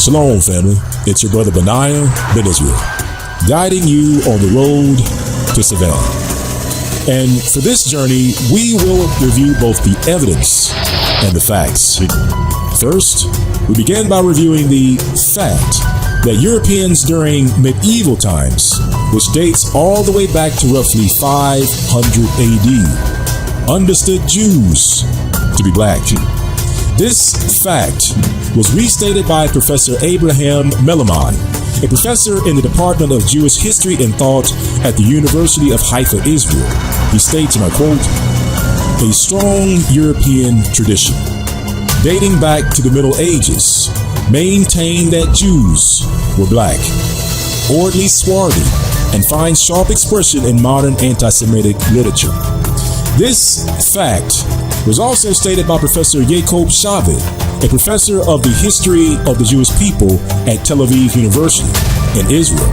Shalom, family. It's your brother Benaiah Ben Israel, guiding you on the road to Savannah. And for this journey, we will review both the evidence and the facts. First, we began by reviewing the fact that Europeans during medieval times, which dates all the way back to roughly 500 AD, understood Jews to be black. This fact was restated by Professor Abraham Melaman, a professor in the Department of Jewish History and Thought at the University of Haifa, Israel. He states, and I quote, "A strong European tradition, dating back to the Middle Ages, maintained that Jews were black, or at least swarthy, and finds sharp expression in modern anti-Semitic literature." This fact was also stated by Professor Jacob Shavit, a professor of the history of the Jewish people at Tel Aviv University in Israel.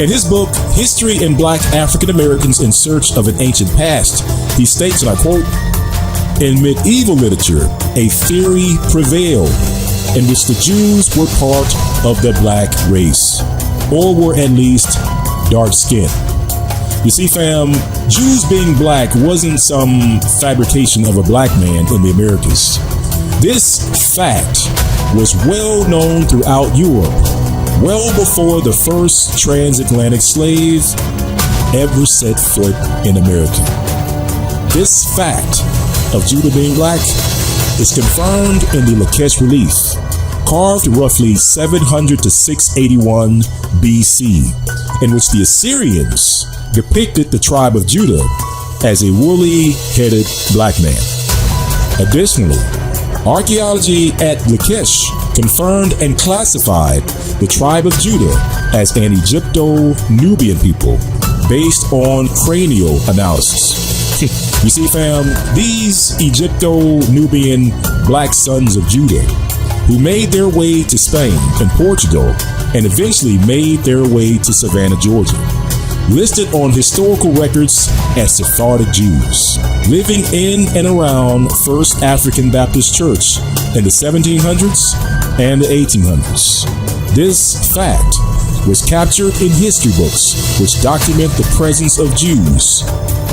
In his book, History in Black African Americans in Search of an Ancient Past, he states, and I quote, "In medieval literature, a theory prevailed in which the Jews were part of the black race, or were at least dark-skinned." You see, fam, Jews being black wasn't some fabrication of a black man in the Americas. This fact was well known throughout Europe, well before the first transatlantic slave ever set foot in America. This fact of Judah being black is confirmed in the Lakesh relief, carved roughly 700 to 681 BC, in which the Assyrians depicted the tribe of Judah as a woolly-headed black man. Additionally, archaeology at Lakesh confirmed and classified the tribe of Judah as an Egypto-Nubian people based on cranial analysis. You see, fam, these Egypto-Nubian black sons of Judah, who made their way to Spain and Portugal and eventually made their way to Savannah, Georgia, listed on historical records as Sephardic Jews, living in and around First African Baptist Church in the 1700s and the 1800s. This fact was captured in history books which document the presence of Jews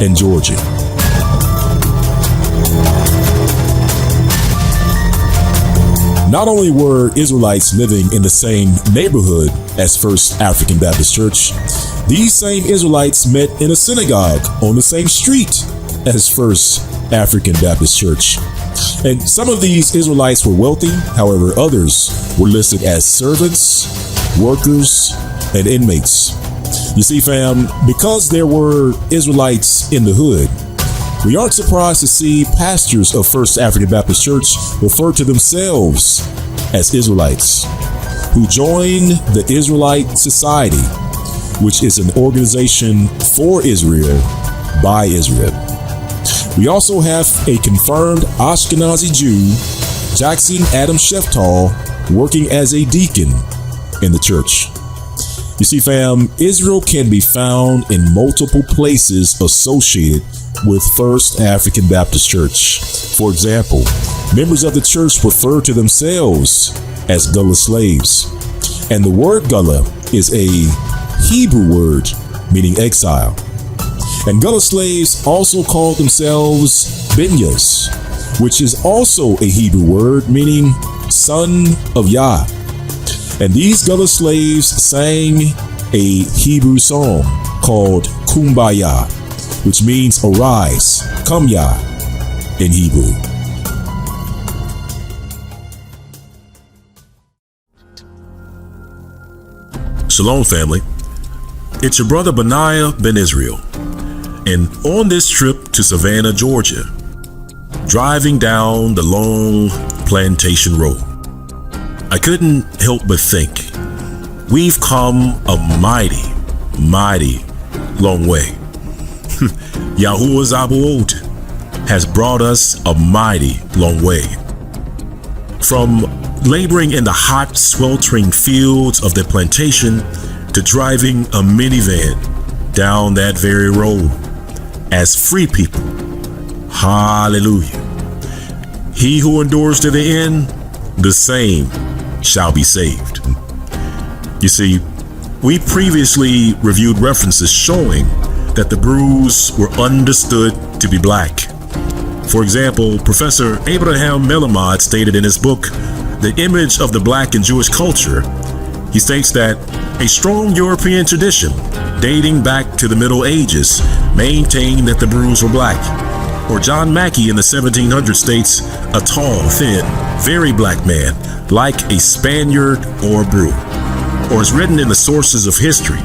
in Georgia. Not only were Israelites living in the same neighborhood as First African Baptist Church, these same Israelites met in a synagogue on the same street as First African Baptist Church. And some of these Israelites were wealthy, however, others were listed as servants, workers, and inmates. You see, fam, because there were Israelites in the hood, we aren't surprised to see pastors of First African Baptist Church refer to themselves as Israelites, who joined the Israelite Society, which is an organization for Israel by Israel. We also have a confirmed Ashkenazi Jew, Jackson Adam Sheftal, working as a deacon in the church. You see, fam, Israel can be found in multiple places associated with First African Baptist Church. For example, members of the church refer to themselves as Gullah slaves. And the word Gullah is a Hebrew word meaning exile. And Gullah slaves also called themselves Binyas, which is also a Hebrew word meaning son of Yah. And these Gullah slaves sang a Hebrew song called Kumbaya, which means arise, come Yah in Hebrew. Shalom, family. It's your brother Benaiah Ben Israel. And on this trip to Savannah, Georgia, driving down the long plantation road, I couldn't help but think, we've come a mighty, mighty long way. Yahuwah Zabuot has brought us a mighty long way. From laboring in the hot, sweltering fields of the plantation to driving a minivan down that very road as free people. Hallelujah. He who endures to the end, the same shall be saved. You see, we previously reviewed references showing that the Brews were understood to be black. For example, Professor Abraham Melamod stated in his book, The Image of the Black in Jewish Culture, he states that a strong European tradition dating back to the Middle Ages maintained that the Brews were black. Or John Mackey in the 1700s states, a tall, thin, very black man, like a Spaniard or a Brew. Or is written in the sources of history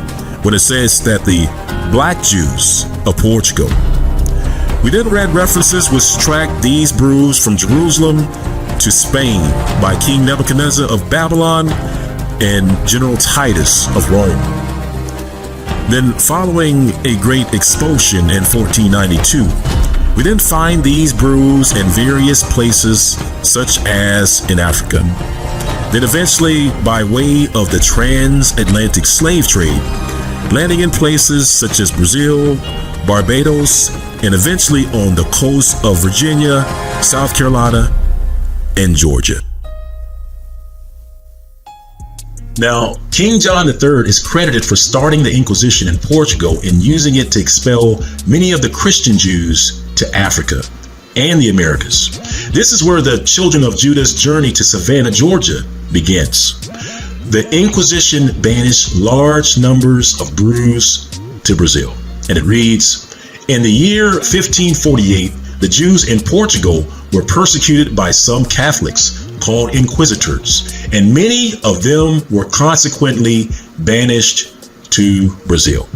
when it says that the black Jews of Portugal. We then read references which tracked these Brews from Jerusalem to Spain by King Nebuchadnezzar of Babylon and General Titus of Rome. Then, following a great expulsion in 1492, we then find these Brews in various places such as in Africa. Then eventually, by way of the transatlantic slave trade, landing in places such as Brazil, Barbados, and eventually on the coast of Virginia, South Carolina, and Georgia. Now, King John III is credited for starting the Inquisition in Portugal and using it to expel many of the Christian Jews to Africa and the Americas. This is where the children of Judah's journey to Savannah, Georgia begins. The Inquisition banished large numbers of Brews to Brazil. And it reads, in the year 1548, the Jews in Portugal were persecuted by some Catholics called inquisitors, and many of them were consequently banished to Brazil.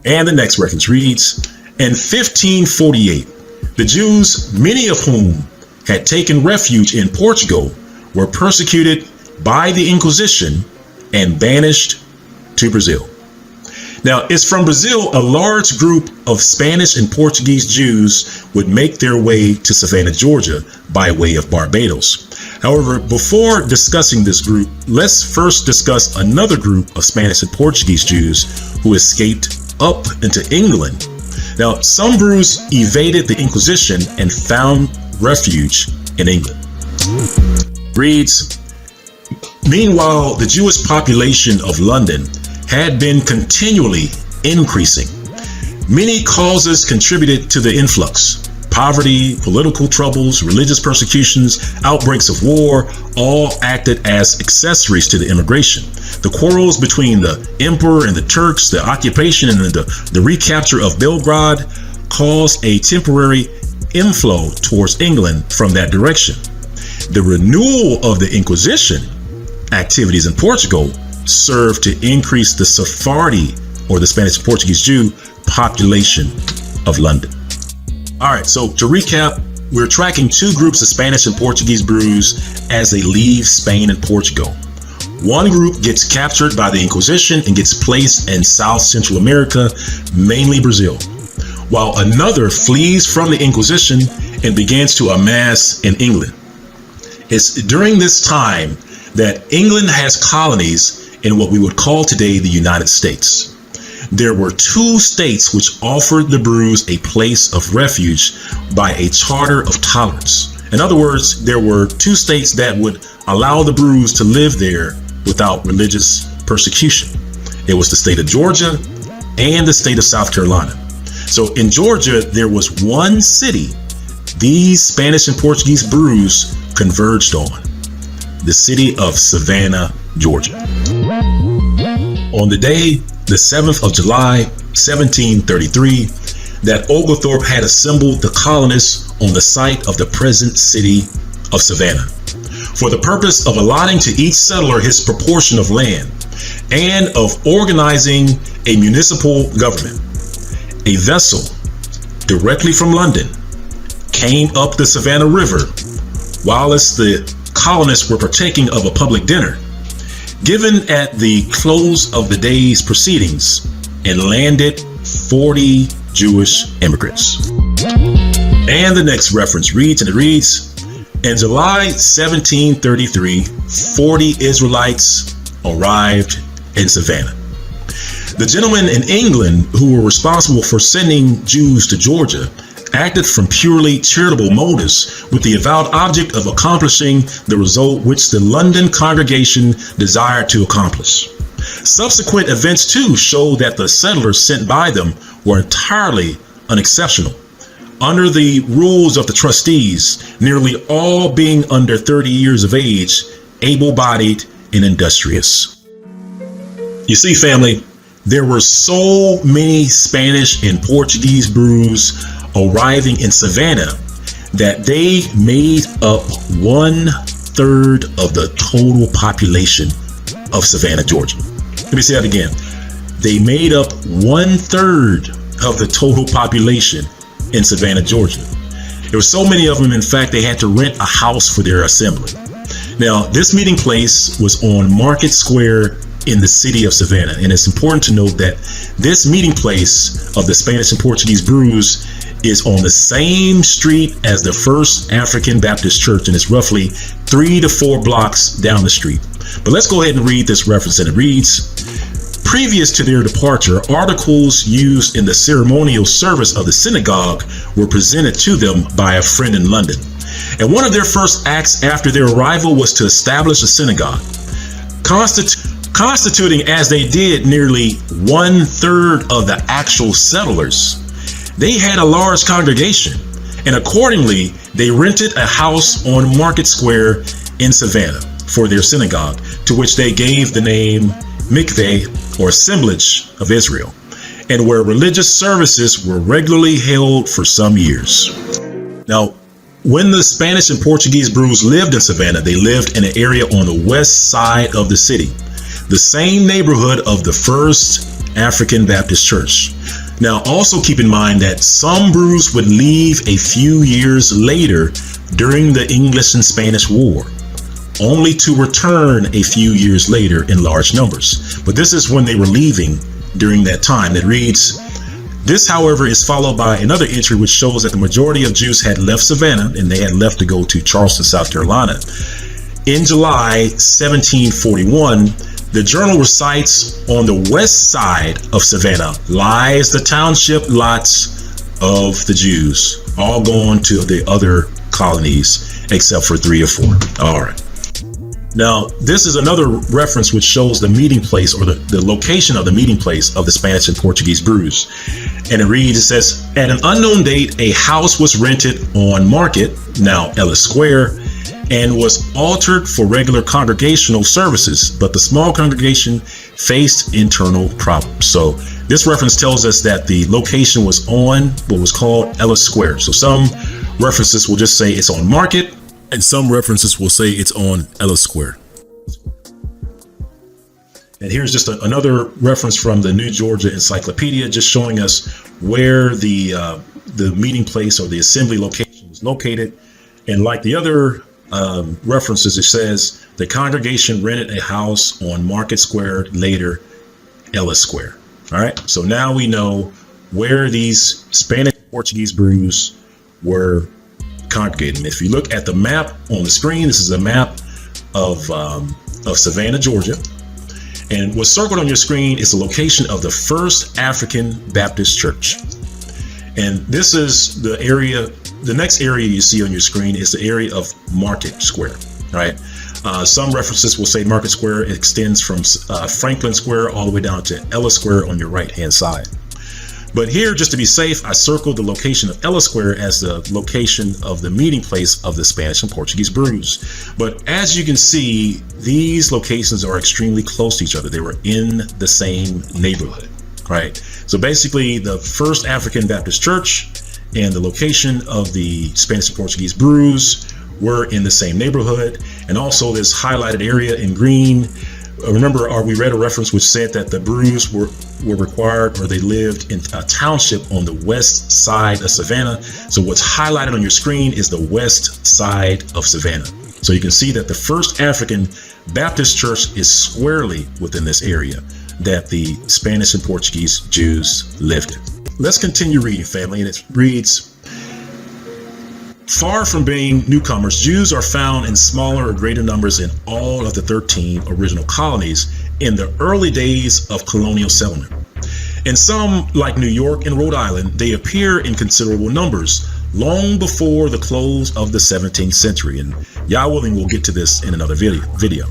And the next reference reads, in 1548, the Jews, many of whom had taken refuge in Portugal, were persecuted by the Inquisition and banished to Brazil. Now, it's from Brazil a large group of Spanish and Portuguese Jews would make their way to Savannah, Georgia, by way of Barbados. However, before discussing this group, let's first discuss another group of Spanish and Portuguese Jews who escaped up into England. Now, some Brews evaded the Inquisition and found refuge in England. Reads, meanwhile, the Jewish population of London had been continually increasing. Many causes contributed to the influx. Poverty, political troubles, religious persecutions, outbreaks of war, all acted as accessories to the immigration. The quarrels between the emperor and the Turks, the occupation and the recapture of Belgrade caused a temporary inflow towards England from that direction. The renewal of the Inquisition activities in Portugal served to increase the Sephardi, or the Spanish and Portuguese Jew, population of London. All right, so to recap, we're tracking two groups of Spanish and Portuguese Brews as they leave Spain and Portugal. One group gets captured by the Inquisition and gets placed in South Central America, mainly Brazil, while another flees from the Inquisition and begins to amass in England. It's during this time that England has colonies in what we would call today the United States. There were two states which offered the Brews a place of refuge by a charter of tolerance. In other words, there were two states that would allow the Brews to live there without religious persecution. It was the state of Georgia and the state of South Carolina. So in Georgia, there was one city these Spanish and Portuguese Brews converged on, the city of Savannah, Georgia. On the day, the 7th of July, 1733, that Oglethorpe had assembled the colonists on the site of the present city of Savannah, for the purpose of allotting to each settler his proportion of land, and of organizing a municipal government. A vessel directly from London came up the Savannah River whilst the colonists were partaking of a public dinner given at the close of the day's proceedings, and landed 40 Jewish immigrants. And the next reference reads, and it reads, in July 1733, 40 Israelites arrived in Savannah. The gentlemen in England who were responsible for sending Jews to Georgia acted from purely charitable motives with the avowed object of accomplishing the result which the London congregation desired to accomplish. Subsequent events too show that the settlers sent by them were entirely unexceptional. Under the rules of the trustees, nearly all being under 30 years of age, able-bodied and industrious. You see, family, there were so many Spanish and Portuguese brews arriving in Savannah that they made up 1/3 of the total population of Savannah, Georgia. Let me say that again. They made up 1/3 of the total population in Savannah, Georgia. There were so many of them, in fact, they had to rent a house for their assembly. Now, this meeting place was on Market Square in the city of Savannah, and it's important to note that this meeting place of the Spanish and Portuguese brews is on the same street as the First African Baptist Church, and it's roughly 3 to 4 blocks down the street. But let's go ahead and read this reference, and it reads, previous to their departure, articles used in the ceremonial service of the synagogue were presented to them by a friend in London. And one of their first acts after their arrival was to establish a synagogue. Constituting as they did nearly 1/3 of the actual settlers, they had a large congregation, and accordingly, they rented a house on Market Square in Savannah for their synagogue, to which they gave the name Mikveh, or Assemblage of Israel, and where religious services were regularly held for some years. Now, when the Spanish and Portuguese brews lived in Savannah, they lived in an area on the west side of the city, the same neighborhood of the First African Baptist Church. Now, also keep in mind that some brews would leave a few years later during the English and Spanish War, only to return a few years later in large numbers. But this is when they were leaving during that time. It reads, this, however, is followed by another entry which shows that the majority of Jews had left Savannah and they had left to go to Charleston, South Carolina. In July 1741, the journal recites, on the west side of Savannah lies the township lots of the Jews, all going to the other colonies except for 3 or 4. All right. Now, this is another reference which shows the meeting place, or the location of the meeting place of the Spanish and Portuguese brews. And it reads, it says, at an unknown date, a house was rented on Market, now Ellis Square, and was altered for regular congregational services, but the small congregation faced internal problems. So this reference tells us that the location was on what was called Ellis Square. So some references will just say it's on Market, and some references will say it's on Ellis Square. And here's just another reference from the New Georgia Encyclopedia, just showing us where the meeting place or the assembly location was located. And like the other references, it says the congregation rented a house on Market Square, later Ellis Square. All right, so now we know where these Spanish Portuguese brews were congregating. If you look at the map on the screen, this is a map of Savannah, Georgia. And what's circled on your screen is the location of the First African Baptist Church. And this is the area, the next area you see on your screen is the area of Market Square, right? Some references will say Market Square extends from Franklin Square all the way down to Ellis Square on your right-hand side. But here, just to be safe, I circled the location of Ellis Square as the location of the meeting place of the Spanish and Portuguese brews. But as you can see, these locations are extremely close to each other. They were in the same neighborhood, right? So basically, the First African Baptist Church and the location of the Spanish and Portuguese brews were in the same neighborhood. And also this highlighted area in green, remember, we read a reference which said that the brews were required, or they lived in a township on the west side of Savannah. So what's highlighted on your screen is the west side of Savannah. So you can see that the First African Baptist Church is squarely within this area that the Spanish and Portuguese Jews lived in. Let's continue reading, family, and it reads, far from being newcomers, Jews are found in smaller or greater numbers in all of the 13 original colonies in the early days of colonial settlement. In some, like New York and Rhode Island, they appear in considerable numbers long before the close of the 17th century. And Yah willing, we'll get to this in another video.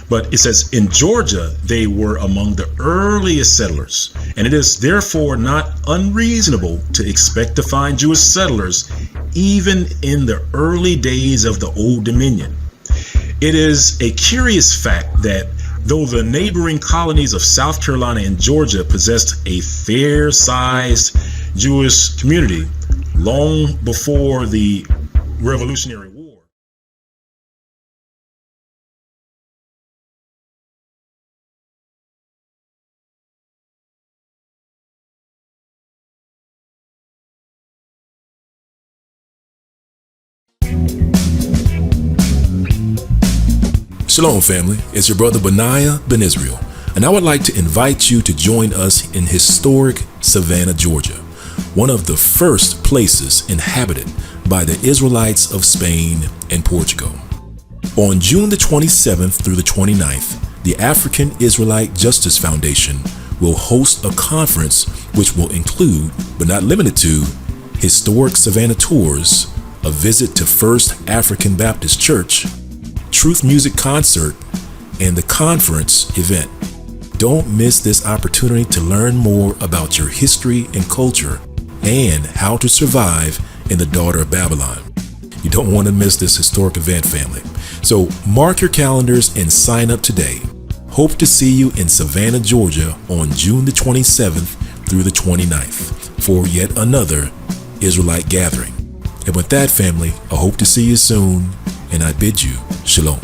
But it says in Georgia, they were among the earliest settlers, and it is therefore not unreasonable to expect to find Jewish settlers even in the early days of the Old Dominion. It is a curious fact that though the neighboring colonies of South Carolina and Georgia possessed a fair-sized Jewish community long before the Revolutionary War, Shalom family, it's your brother Benaiah Ben Israel, and I would like to invite you to join us in historic Savannah, Georgia, one of the first places inhabited by the Israelites of Spain and Portugal. On June the 27th through the 29th, the African Israelite Justice Foundation will host a conference which will include, but not limited to, historic Savannah tours, a visit to First African Baptist Church, Truth Music Concert, and the conference event. Don't miss this opportunity to learn more about your history and culture and how to survive in the daughter of Babylon. You don't want to miss this historic event, family. So mark your calendars and sign up today. Hope to see you in Savannah, Georgia on June the 27th through the 29th for yet another Israelite gathering. And with that, family, I hope to see you soon, and I bid you shalom.